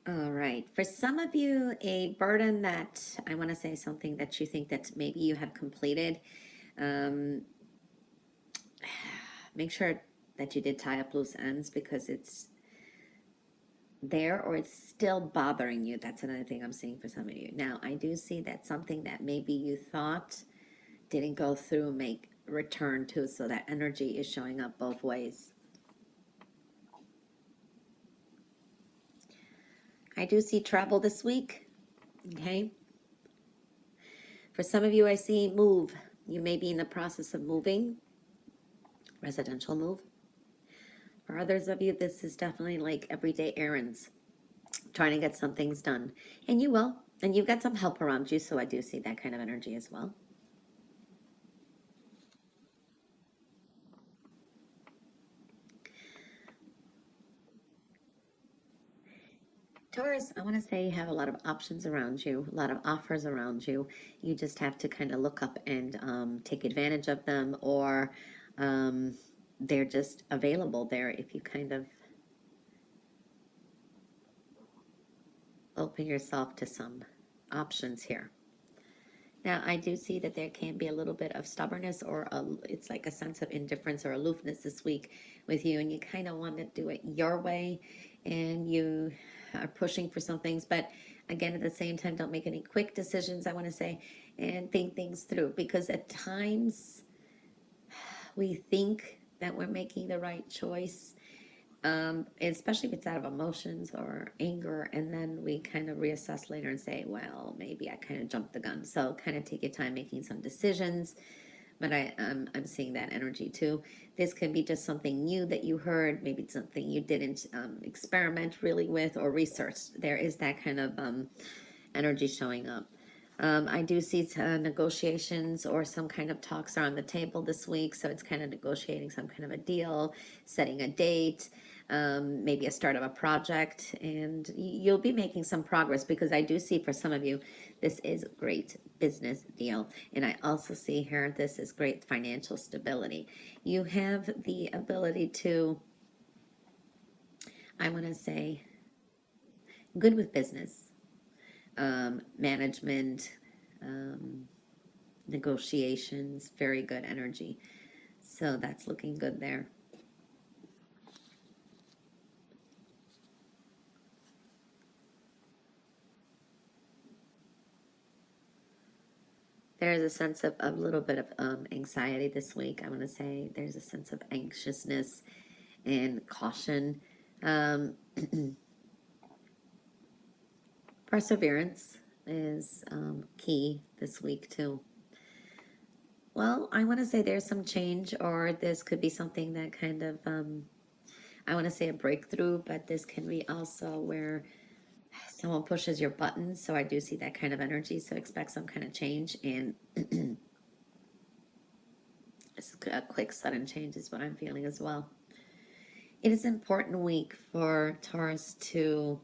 All right. For some of you, a burden that I want to say something that you think that maybe you have completed. Um, make sure that you did tie up loose ends because it's there or it's still bothering you. That's another thing I'm seeing for some of you. Now, I do see that something that maybe you thought didn't go through make return to, so that energy is showing up both ways. I do see travel this week. Okay. For some of you, I see move. You may be in the process of moving, residential move. For others of you, this is definitely like everyday errands, trying to get some things done. And you will. And you've got some help around you, so I do see that kind of energy as well. Taurus, I want to say you have a lot of options around you, a lot of offers around you. You just have to kind of look up and take advantage of them, or they're just available there if you kind of open yourself to some options here. Now, I do see that there can be a little bit of stubbornness or it's like a sense of indifference or aloofness this week with you, and you kind of want to do it your way, and you are pushing for some things. But again, at the same time, don't make any quick decisions, I want to say, and think things through, because at times we think that we're making the right choice, especially if it's out of emotions or anger, and then we kind of reassess later and say, well, maybe I kind of jumped the gun. So kind of take your time making some decisions. But I'm seeing that energy too. This could be just something new that you heard, maybe it's something you didn't experiment really with or research. There is that kind of energy showing up. I do see negotiations or some kind of talks are on the table this week. So it's kind of negotiating some kind of a deal, setting a date, maybe a start of a project, and you'll be making some progress, because I do see for some of you, this is a great business deal. And I also see here, this is great financial stability. You have the ability to, I want to say, good with business, management, negotiations, very good energy. So that's looking good there. There's a sense of a little bit of anxiety this week. I want to say there's a sense of anxiousness and caution. Perseverance is key this week too. Well, I want to say there's some change, or this could be something that kind of, I want to say a breakthrough, but this can be also where someone pushes your buttons. So I do see that kind of energy. So expect some kind of change, and it's a quick, sudden change is what I'm feeling as well. It is an important week for Taurus to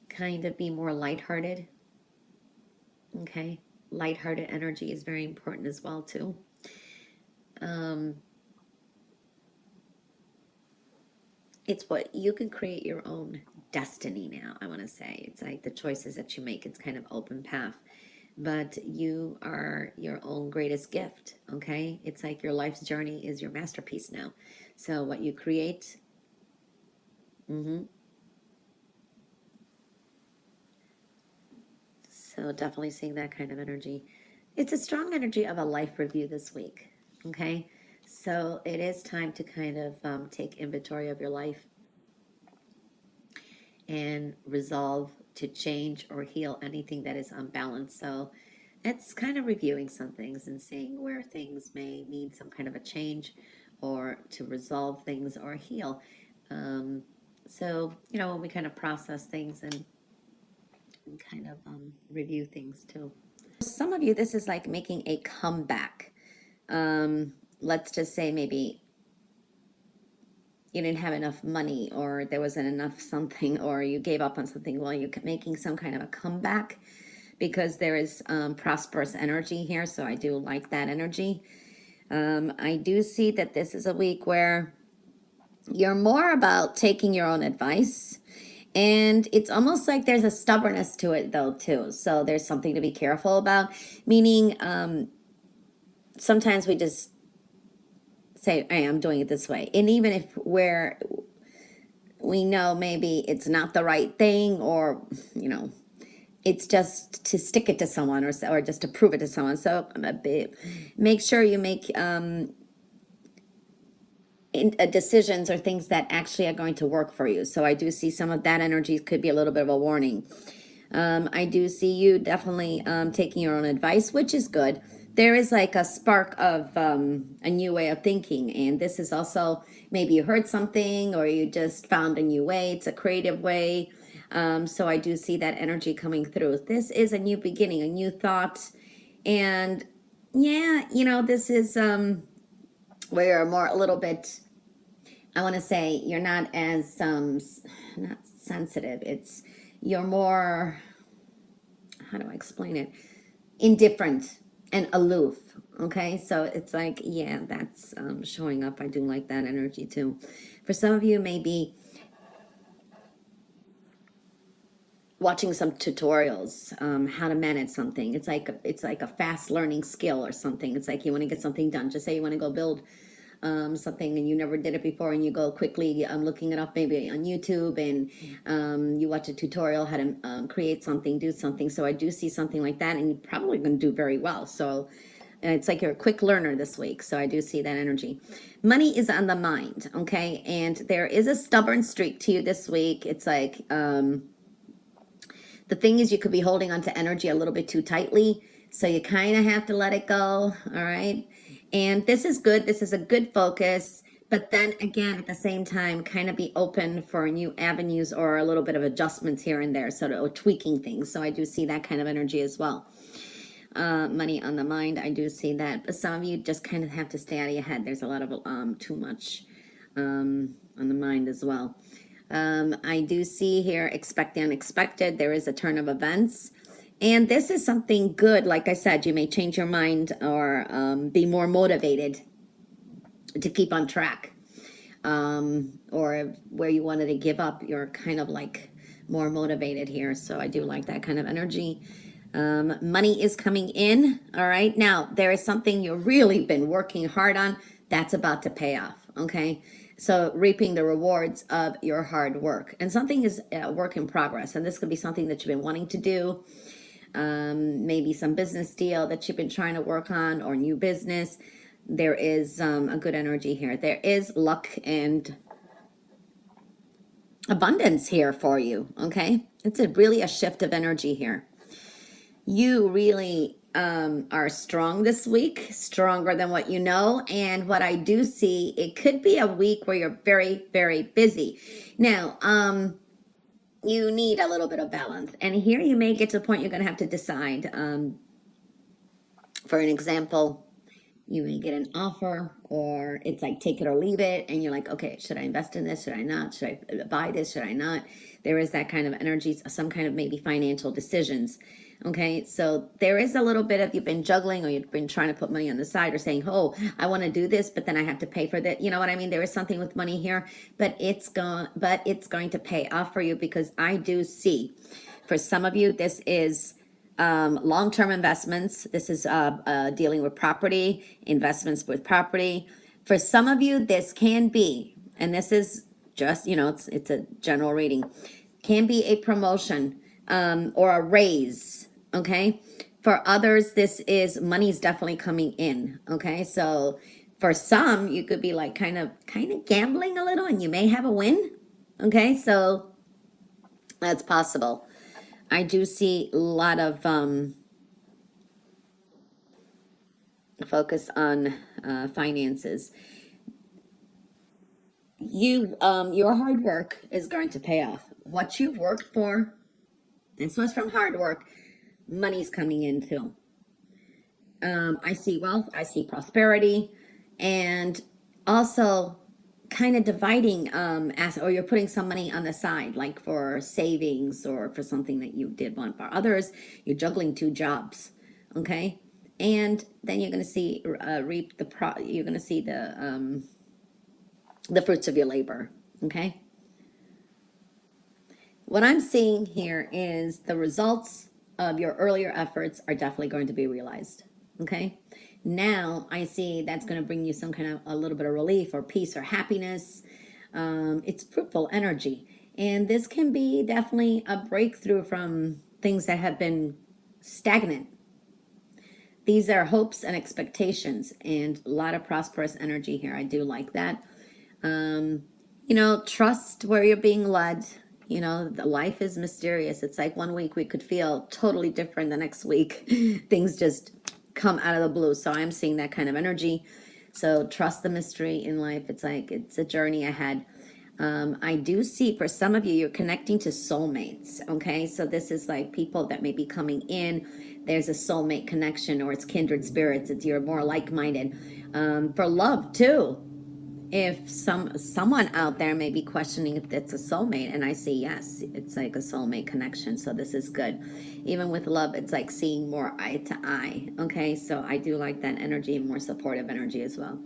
kind of be more lighthearted. Okay, lighthearted energy is very important as well too. It's what you can create your own destiny now. I want to say it's like the choices that you make. It's kind of open path, but you are your own greatest gift. Okay, it's like your life's journey is your masterpiece now. So what you create. So definitely seeing that kind of energy. It's a strong energy of a life review this week. Okay, so it is time to kind of take inventory of your life and resolve to change or heal anything that is unbalanced. So it's kind of reviewing some things and seeing where things may need some kind of a change, or to resolve things or heal. So, when we kind of process things and kind of review things too. Some of you, this is like making a comeback. Let's just say maybe you didn't have enough money, or there wasn't enough something, or you gave up on something. Well, you're making some kind of a comeback, because there is prosperous energy here. So I do like that energy. I do see that this is a week where you're more about taking your own advice And it's almost like there's a stubbornness to it though too. So there's something to be careful about, meaning sometimes we just say, hey, I'm doing it this way. And even if we know maybe it's not the right thing, or, you know, it's just to stick it to someone, or just to prove it to someone. So make sure you make decisions or things that actually are going to work for you. So I do see some of that energy could be a little bit of a warning. I do see you definitely taking your own advice, which is good. There is like a spark of a new way of thinking. And this is also, maybe you heard something or you just found a new way. It's a creative way. So I do see that energy coming through. This is a new beginning, a new thought. And yeah, you know, this is where you're more a little bit, I want to say you're not as not sensitive. It's, you're more, how do I explain it? Indifferent and aloof. Okay, so it's like, yeah, that's showing up. I do like that energy too. For some of you, maybe watching some tutorials, how to manage something. It's like a fast learning skill or something. It's like you want to get something done. Just say you want to go build something and you never did it before, and you go quickly looking it up maybe on YouTube, and you watch a tutorial how to create something, do something. So I do see something like that, and you're probably going to do very well. So it's like you're a quick learner this week. So I do see that energy. Money is on the mind, okay? And there is a stubborn streak to you this week. It's like the thing is, you could be holding on to energy a little bit too tightly. So you kind of have to let it go, all right? And this is good. This is a good focus. But then again, at the same time, kind of be open for new avenues or a little bit of adjustments here and there, or tweaking things. So I do see that kind of energy as well. Money on the mind, I do see that. But some of you just kind of have to stay out of your head. There's a lot of too much on the mind as well. I do see here, expect the unexpected. There is a turn of events. And this is something good. Like I said, you may change your mind or be more motivated to keep on track. Or where you wanted to give up, you're kind of like more motivated here. So I do like that kind of energy. Money is coming in. All right. Now, there is something you've really been working hard on that's about to pay off. Okay. So reaping the rewards of your hard work, and something is a work in progress. And this could be something that you've been wanting to do. Maybe some business deal that you've been trying to work on, or new business. There is a good energy here. There is luck and abundance here for you. Okay. It's really a shift of energy here. You really are strong this week, stronger than what you know. And what I do see, it could be a week where you're very, very busy. Now, you need a little bit of balance. And here you may get to a point you're going to have to decide. For an example, you may get an offer, or it's like take it or leave it. And you're like, okay, should I invest in this? Should I not? Should I buy this? Should I not? There is that kind of energy, some kind of maybe financial decisions. Okay, so there is a little bit of, you've been juggling, or you've been trying to put money on the side, or saying, oh, I want to do this, but then I have to pay for that. You know what I mean? There is something with money here, but it's going to pay off for you, because I do see, for some of you, this is long-term investments. This is dealing with property, investments with property. For some of you, this can be, and this is just, you know, it's a general reading, can be a promotion or a raise. Okay. For others, this is money's definitely coming in. Okay. So for some, you could be like kind of gambling a little, and you may have a win. Okay. So that's possible. I do see a lot of focus on finances. Your hard work is going to pay off. What you've worked for, this was from hard work, money's coming in too. I see wealth, I see prosperity, and also kind of dividing or you're putting some money on the side, like for savings or for something that you did want. For others, you're juggling two jobs. Okay. And then you're going to see you're going to see the fruits of your labor. Okay. what I'm seeing here is the results of your earlier efforts are definitely going to be realized. Okay. Now I see that's going to bring you some kind of a little bit of relief or peace or happiness. It's fruitful energy. And this can be definitely a breakthrough from things that have been stagnant. These are hopes and expectations, and a lot of prosperous energy here. I do like that. You know, trust where you're being led. You know, the life is mysterious. It's like one week we could feel totally different. The next week, things just come out of the blue. So I'm seeing that kind of energy. So trust the mystery in life. It's like it's a journey ahead. I do see for some of you, you're connecting to soulmates. Okay, so this is like people that may be coming in. There's a soulmate connection, or it's kindred spirits. It's you're more like-minded. For love too. If someone out there may be questioning if it's a soulmate, and I say yes, it's like a soulmate connection. So this is good. Even with love, it's like seeing more eye to eye. Okay, so I do like that energy, more supportive energy as well.